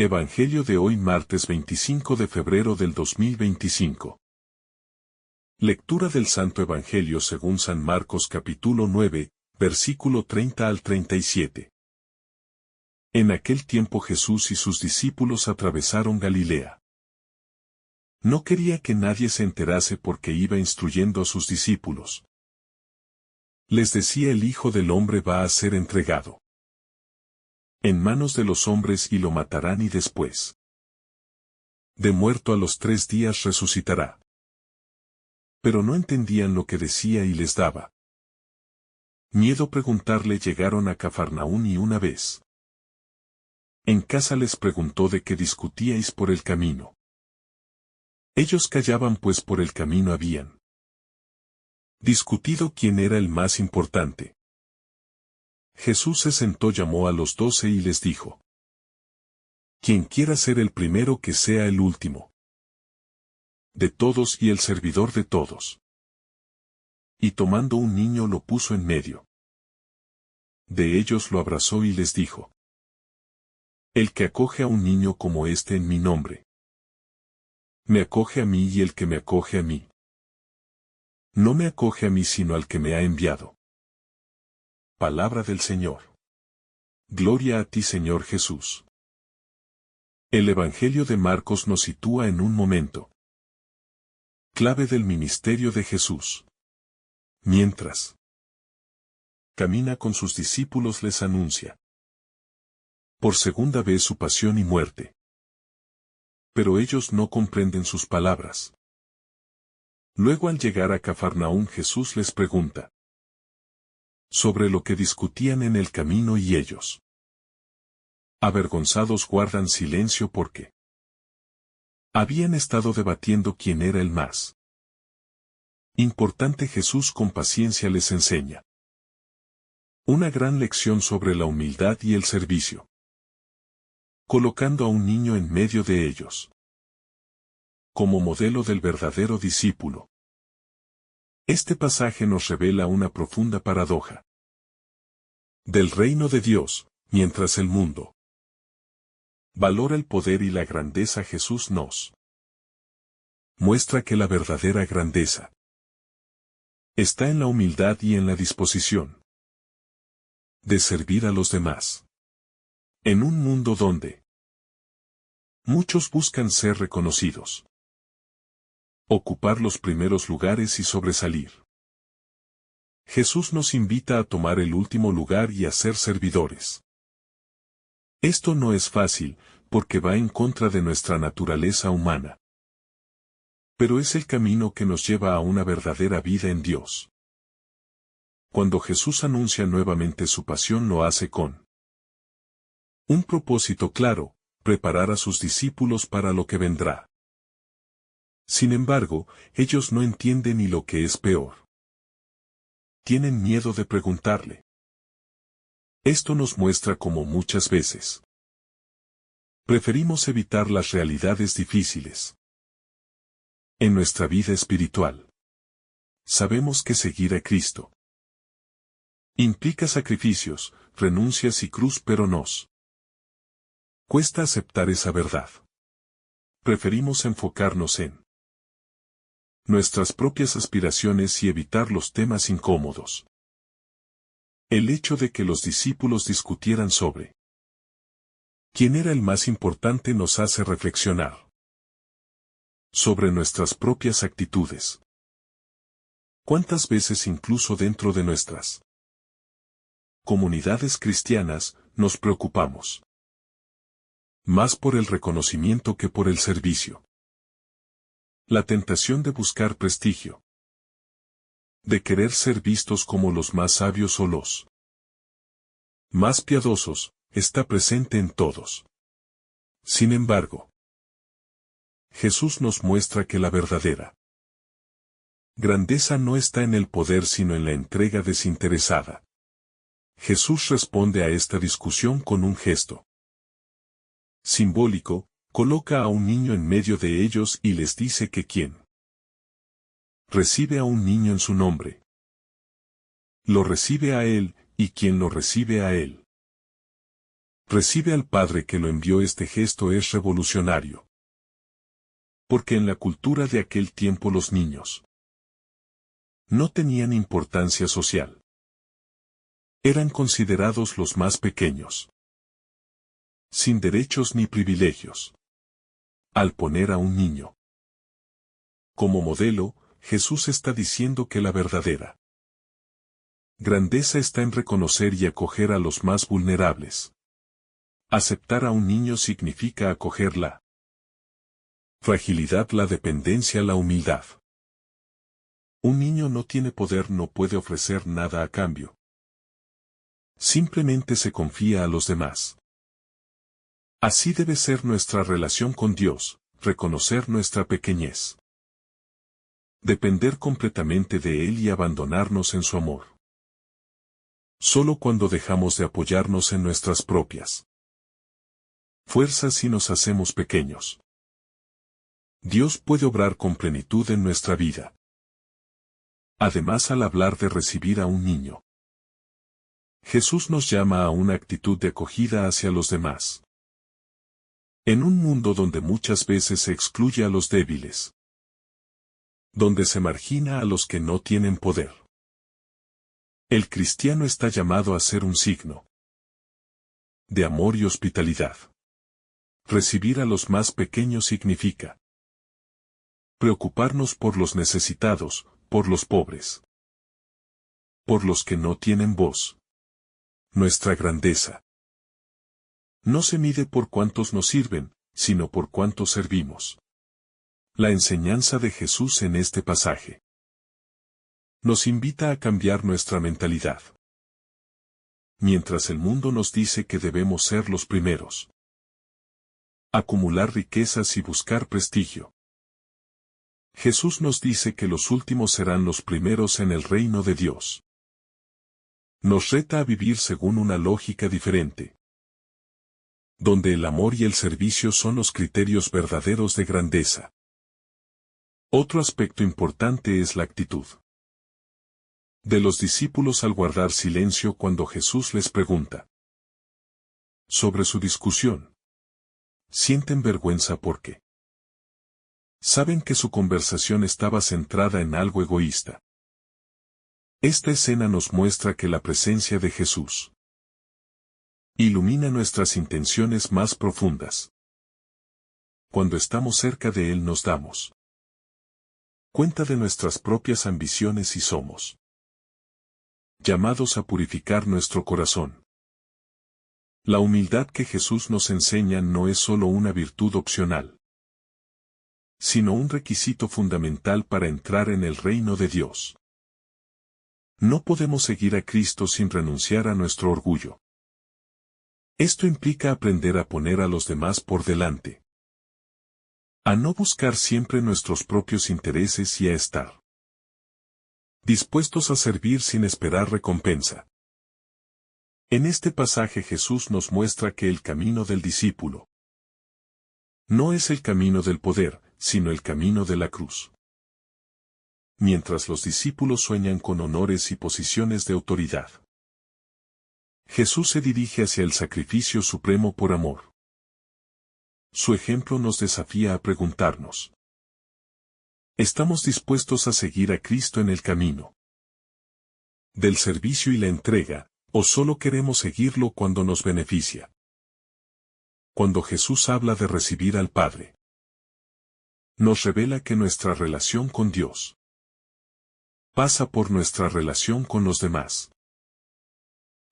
Evangelio de hoy martes 25 de febrero del 2025. Lectura del Santo Evangelio según San Marcos capítulo 9, versículo 30 al 37. En aquel tiempo Jesús y sus discípulos atravesaron Galilea. No quería que nadie se enterase porque iba instruyendo a sus discípulos. Les decía: el Hijo del Hombre va a ser entregado en manos de los hombres y lo matarán, y después de muerto a los 3 días resucitará. Pero no entendían lo que decía y les daba miedo preguntarle. Llegaron a Cafarnaún y una vez en casa les preguntó de qué discutíais por el camino. Ellos callaban, pues por el camino habían discutido quién era el más importante. Jesús se sentó, llamó a los 12 y les dijo: quien quiera ser el primero, que sea el último de todos y el servidor de todos. Y tomando un niño lo puso en medio de ellos, lo abrazó y les dijo: el que acoge a un niño como este en mi nombre, me acoge a mí, y el que me acoge a mí, no me acoge a mí sino al que me ha enviado. Palabra del Señor. Gloria a ti, Señor Jesús. El Evangelio de Marcos nos sitúa en un momento clave del ministerio de Jesús. Mientras camina con sus discípulos, les anuncia por segunda vez su pasión y muerte. Pero ellos no comprenden sus palabras. Luego, al llegar a Cafarnaún, Jesús les pregunta sobre lo que discutían en el camino, y ellos, avergonzados, guardan silencio porque habían estado debatiendo quién era el más importante. Jesús con paciencia les enseña una gran lección sobre la humildad y el servicio, colocando a un niño en medio de ellos como modelo del verdadero discípulo. Este pasaje nos revela una profunda paradoja del reino de Dios. Mientras el mundo valora el poder y la grandeza, Jesús nos muestra que la verdadera grandeza está en la humildad y en la disposición de servir a los demás. En un mundo donde muchos buscan ser reconocidos, ocupar los primeros lugares y sobresalir, Jesús nos invita a tomar el último lugar y a ser servidores. Esto no es fácil, porque va en contra de nuestra naturaleza humana. Pero es el camino que nos lleva a una verdadera vida en Dios. Cuando Jesús anuncia nuevamente su pasión, lo hace con un propósito claro: preparar a sus discípulos para lo que vendrá. Sin embargo, ellos no entienden, y lo que es peor, tienen miedo de preguntarle. Esto nos muestra cómo muchas veces preferimos evitar las realidades difíciles en nuestra vida espiritual. Sabemos que seguir a Cristo implica sacrificios, renuncias y cruz, pero nos cuesta aceptar esa verdad. Preferimos enfocarnos en nuestras propias aspiraciones y evitar los temas incómodos. El hecho de que los discípulos discutieran sobre quién era el más importante nos hace reflexionar sobre nuestras propias actitudes. ¿Cuántas veces, incluso dentro de nuestras comunidades cristianas, nos preocupamos más por el reconocimiento que por el servicio? La tentación de buscar prestigio, de querer ser vistos como los más sabios o los más piadosos, está presente en todos. Sin embargo, Jesús nos muestra que la verdadera grandeza no está en el poder sino en la entrega desinteresada. Jesús responde a esta discusión con un gesto simbólico: coloca a un niño en medio de ellos y les dice que quien recibe a un niño en su nombre, lo recibe a él, y quien lo recibe a él, Recibe al Padre que lo envió. Este gesto es revolucionario. Porque en la cultura de aquel tiempo los niños no tenían importancia social. Eran considerados los más pequeños, sin derechos ni privilegios. Al poner a un niño como modelo, Jesús está diciendo que la verdadera grandeza está en reconocer y acoger a los más vulnerables. Aceptar a un niño significa acoger la fragilidad, la dependencia, la humildad. Un niño no tiene poder, no puede ofrecer nada a cambio. Simplemente se confía a los demás. Así debe ser nuestra relación con Dios, reconocer nuestra pequeñez. Depender completamente de Él y abandonarnos en su amor. Solo cuando dejamos de apoyarnos en nuestras propias fuerzas y nos hacemos pequeños, Dios puede obrar con plenitud en nuestra vida. Además, al hablar de recibir a un niño, Jesús nos llama a una actitud de acogida hacia los demás. En un mundo donde muchas veces se excluye a los débiles, donde se margina a los que no tienen poder, el cristiano está llamado a ser un signo de amor y hospitalidad. Recibir a los más pequeños significa preocuparnos por los necesitados, por los pobres, por los que no tienen voz. Nuestra grandeza no se mide por cuántos nos sirven, sino por cuántos servimos. La enseñanza de Jesús en este pasaje nos invita a cambiar nuestra mentalidad. Mientras el mundo nos dice que debemos ser los primeros, acumular riquezas y buscar prestigio, Jesús nos dice que los últimos serán los primeros en el reino de Dios. Nos reta a vivir según una lógica diferente, donde el amor y el servicio son los criterios verdaderos de grandeza. Otro aspecto importante es la actitud de los discípulos al guardar silencio cuando Jesús les pregunta sobre su discusión. Sienten vergüenza porque saben que su conversación estaba centrada en algo egoísta. Esta escena nos muestra que la presencia de Jesús ilumina nuestras intenciones más profundas. Cuando estamos cerca de Él nos damos cuenta de nuestras propias ambiciones y somos llamados a purificar nuestro corazón. La humildad que Jesús nos enseña no es solo una virtud opcional, sino un requisito fundamental para entrar en el reino de Dios. No podemos seguir a Cristo sin renunciar a nuestro orgullo. Esto implica aprender a poner a los demás por delante, a no buscar siempre nuestros propios intereses y a estar dispuestos a servir sin esperar recompensa. En este pasaje Jesús nos muestra que el camino del discípulo no es el camino del poder, sino el camino de la cruz. Mientras los discípulos sueñan con honores y posiciones de autoridad, Jesús se dirige hacia el sacrificio supremo por amor. Su ejemplo nos desafía a preguntarnos: ¿estamos dispuestos a seguir a Cristo en el camino del servicio y la entrega, o solo queremos seguirlo cuando nos beneficia? Cuando Jesús habla de recibir al Padre, nos revela que nuestra relación con Dios pasa por nuestra relación con los demás.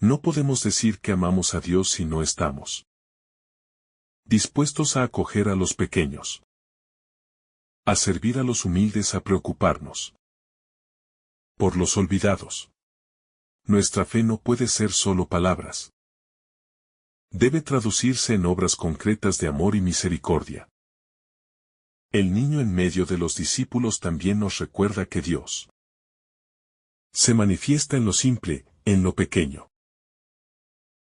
No podemos decir que amamos a Dios si no estamos dispuestos a acoger a los pequeños, a servir a los humildes, a preocuparnos por los olvidados. Nuestra fe no puede ser solo palabras. Debe traducirse en obras concretas de amor y misericordia. El niño en medio de los discípulos también nos recuerda que Dios se manifiesta en lo simple, en lo pequeño.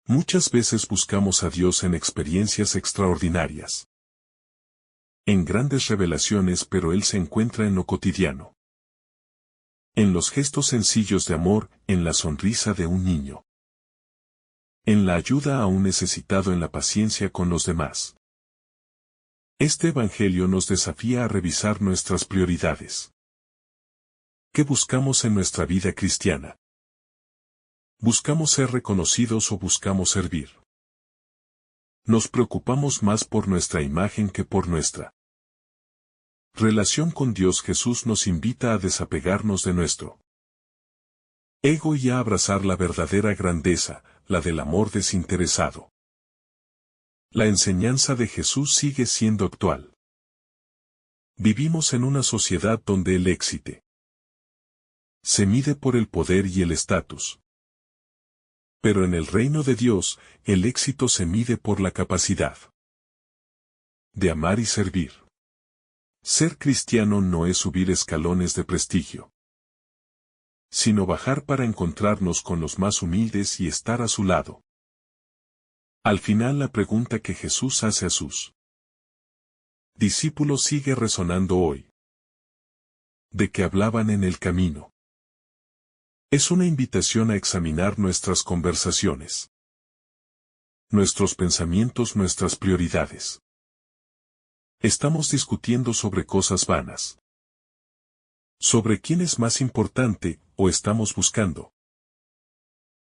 Muchas veces buscamos a Dios en experiencias extraordinarias, en grandes revelaciones, pero Él se encuentra en lo cotidiano, en los gestos sencillos de amor, en la sonrisa de un niño, En la ayuda a un necesitado, en la paciencia con los demás. Este Evangelio nos desafía a revisar nuestras prioridades. ¿Qué buscamos en nuestra vida cristiana? ¿Buscamos ser reconocidos o buscamos servir? ¿Nos preocupamos más por nuestra imagen que por nuestra relación con Dios? Jesús nos invita a desapegarnos de nuestro ego y a abrazar la verdadera grandeza, la del amor desinteresado. La enseñanza de Jesús sigue siendo actual. Vivimos en una sociedad donde el éxito se mide por el poder y el estatus. Pero en el reino de Dios, el éxito se mide por la capacidad de amar y servir. Ser cristiano no es subir escalones de prestigio, sino bajar para encontrarnos con los más humildes y estar a su lado. Al final, la pregunta que Jesús hace a sus discípulos sigue resonando hoy. ¿De qué hablaban en el camino? Es una invitación a examinar nuestras conversaciones, nuestros pensamientos, nuestras prioridades. ¿Estamos discutiendo sobre cosas vanas? ¿Sobre quién es más importante, o estamos buscando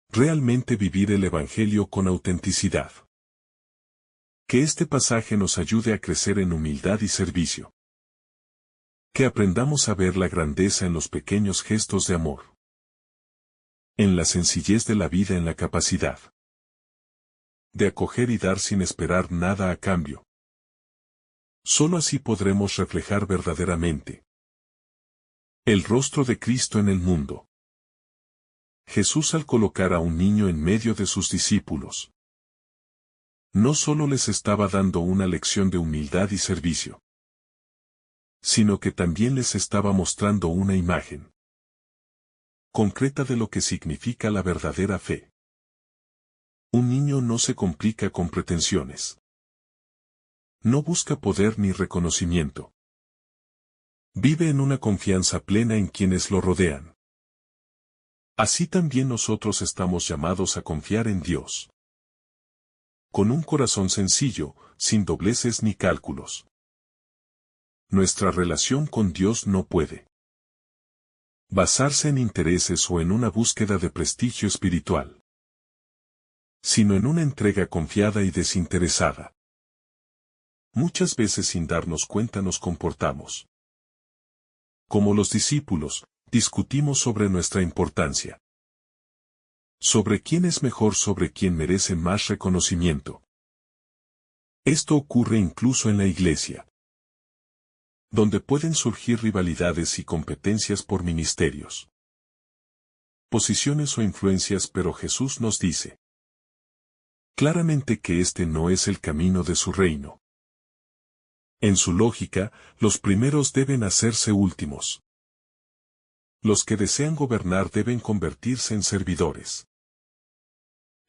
realmente vivir el Evangelio con autenticidad? Que este pasaje nos ayude a crecer en humildad y servicio. Que aprendamos a ver la grandeza en los pequeños gestos de amor, en la sencillez de la vida, en la capacidad de acoger y dar sin esperar nada a cambio. Solo así podremos reflejar verdaderamente el rostro de Cristo en el mundo. Jesús, al colocar a un niño en medio de sus discípulos, no solo les estaba dando una lección de humildad y servicio, sino que también les estaba mostrando una imagen concreta de lo que significa la verdadera fe. Un niño no se complica con pretensiones. No busca poder ni reconocimiento. Vive en una confianza plena en quienes lo rodean. Así también nosotros estamos llamados a confiar en Dios. Con un corazón sencillo, sin dobleces ni cálculos. Nuestra relación con Dios no puede basarse en intereses o en una búsqueda de prestigio espiritual, sino en una entrega confiada y desinteresada. Muchas veces, sin darnos cuenta, nos comportamos como los discípulos. Discutimos sobre nuestra importancia, sobre quién es mejor, sobre quién merece más reconocimiento. Esto ocurre incluso en la iglesia, donde pueden surgir rivalidades y competencias por ministerios, posiciones o influencias, pero Jesús nos dice claramente que este no es el camino de su reino. En su lógica, los primeros deben hacerse últimos. Los que desean gobernar deben convertirse en servidores.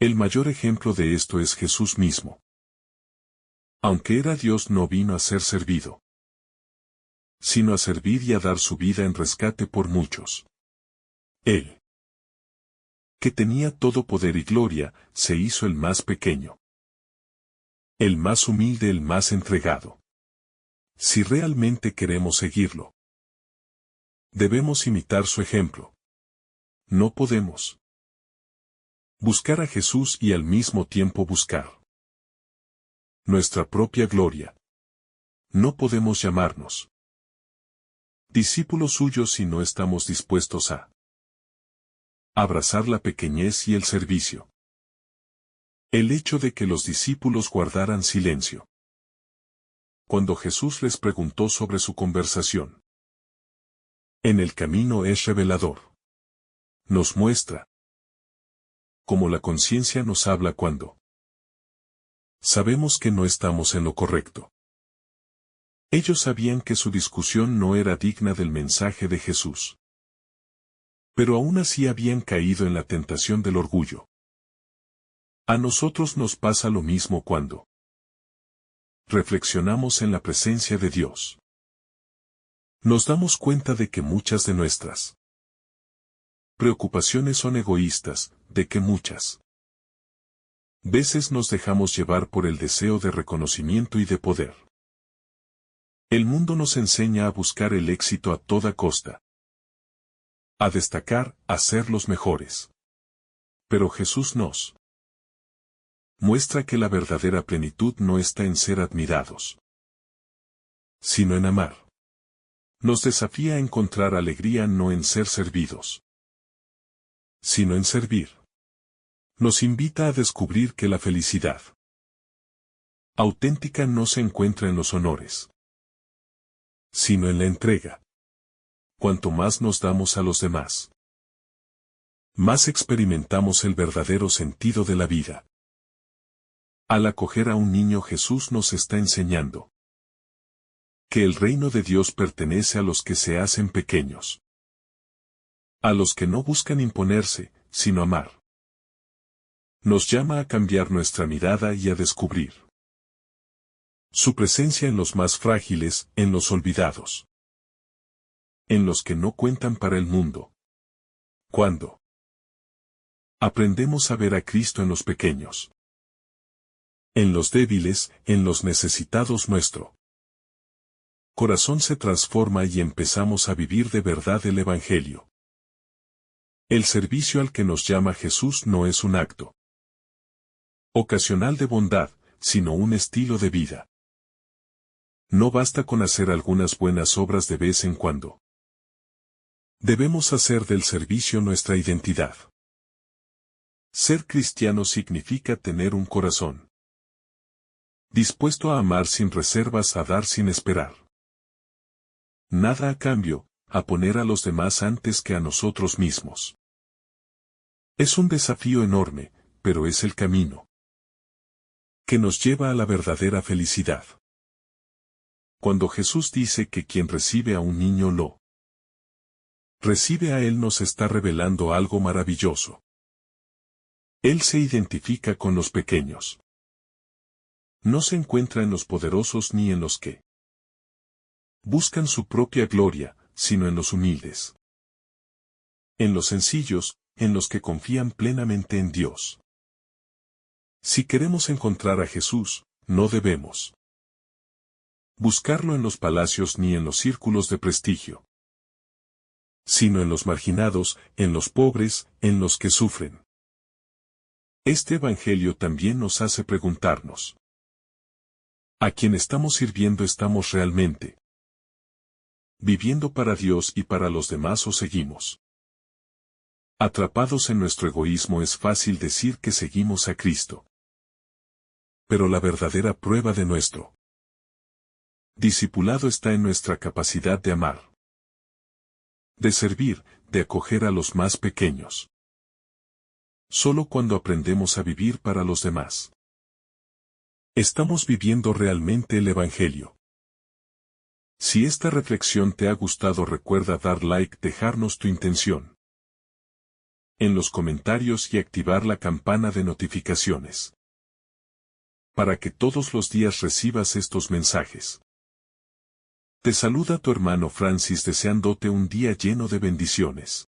El mayor ejemplo de esto es Jesús mismo. Aunque era Dios, no vino a ser servido, sino a servir y a dar su vida en rescate por muchos. Él, que tenía todo poder y gloria, se hizo el más pequeño, el más humilde, el más entregado. Si realmente queremos seguirlo, debemos imitar su ejemplo. No podemos buscar a Jesús y al mismo tiempo buscar nuestra propia gloria. No podemos llamarnos discípulos suyos si no estamos dispuestos a abrazar la pequeñez y el servicio. El hecho de que los discípulos guardaran silencio cuando Jesús les preguntó sobre su conversación en el camino es revelador. Nos muestra cómo la conciencia nos habla cuando sabemos que no estamos en lo correcto. Ellos sabían que su discusión no era digna del mensaje de Jesús, pero aún así habían caído en la tentación del orgullo. A nosotros nos pasa lo mismo cuando reflexionamos en la presencia de Dios. Nos damos cuenta de que muchas de nuestras preocupaciones son egoístas, de que muchas Veces nos dejamos llevar por el deseo de reconocimiento y de poder. El mundo nos enseña a buscar el éxito a toda costa. A destacar, a ser los mejores. Pero Jesús nos muestra que la verdadera plenitud no está en ser admirados, sino en amar. Nos desafía a encontrar alegría no en ser servidos, sino en servir. Nos invita a descubrir que la felicidad auténtica no se encuentra en los honores, sino en la entrega. Cuanto más nos damos a los demás, más experimentamos el verdadero sentido de la vida. Al acoger a un niño, Jesús nos está enseñando que el reino de Dios pertenece a los que se hacen pequeños, a los que no buscan imponerse, sino amar. Nos llama a cambiar nuestra mirada y a descubrir su presencia en los más frágiles, en los olvidados, en los que no cuentan para el mundo. Cuando aprendemos a ver a Cristo en los pequeños, en los débiles, en los necesitados, nuestro corazón se transforma y empezamos a vivir de verdad el Evangelio. El servicio al que nos llama Jesús no es un acto ocasional de bondad, sino un estilo de vida. No basta con hacer algunas buenas obras de vez en cuando. Debemos hacer del servicio nuestra identidad. Ser cristiano significa tener un corazón dispuesto a amar sin reservas, a dar sin esperar nada a cambio, a poner a los demás antes que a nosotros mismos. Es un desafío enorme, pero es el camino que nos lleva a la verdadera felicidad. Cuando Jesús dice que quien recibe a un niño lo recibe a él, nos está revelando algo maravilloso. Él se identifica con los pequeños. No se encuentra en los poderosos ni en los que buscan su propia gloria, sino en los humildes, en los sencillos, en los que confían plenamente en Dios. Si queremos encontrar a Jesús, no debemos buscarlo en los palacios ni en los círculos de prestigio, sino en los marginados, en los pobres, en los que sufren. Este Evangelio también nos hace preguntarnos: ¿a quién estamos sirviendo? ¿Estamos realmente viviendo para Dios y para los demás, o seguimos atrapados en nuestro egoísmo? Es fácil decir que seguimos a Cristo, pero la verdadera prueba de nuestro discipulado está en nuestra capacidad de amar, de servir, de acoger a los más pequeños. Solo cuando aprendemos a vivir para los demás, estamos viviendo realmente el Evangelio. Si esta reflexión te ha gustado, recuerda dar like, dejarnos tu intención en los comentarios y activar la campana de notificaciones para que todos los días recibas estos mensajes. Te saluda tu hermano Francis, deseándote un día lleno de bendiciones.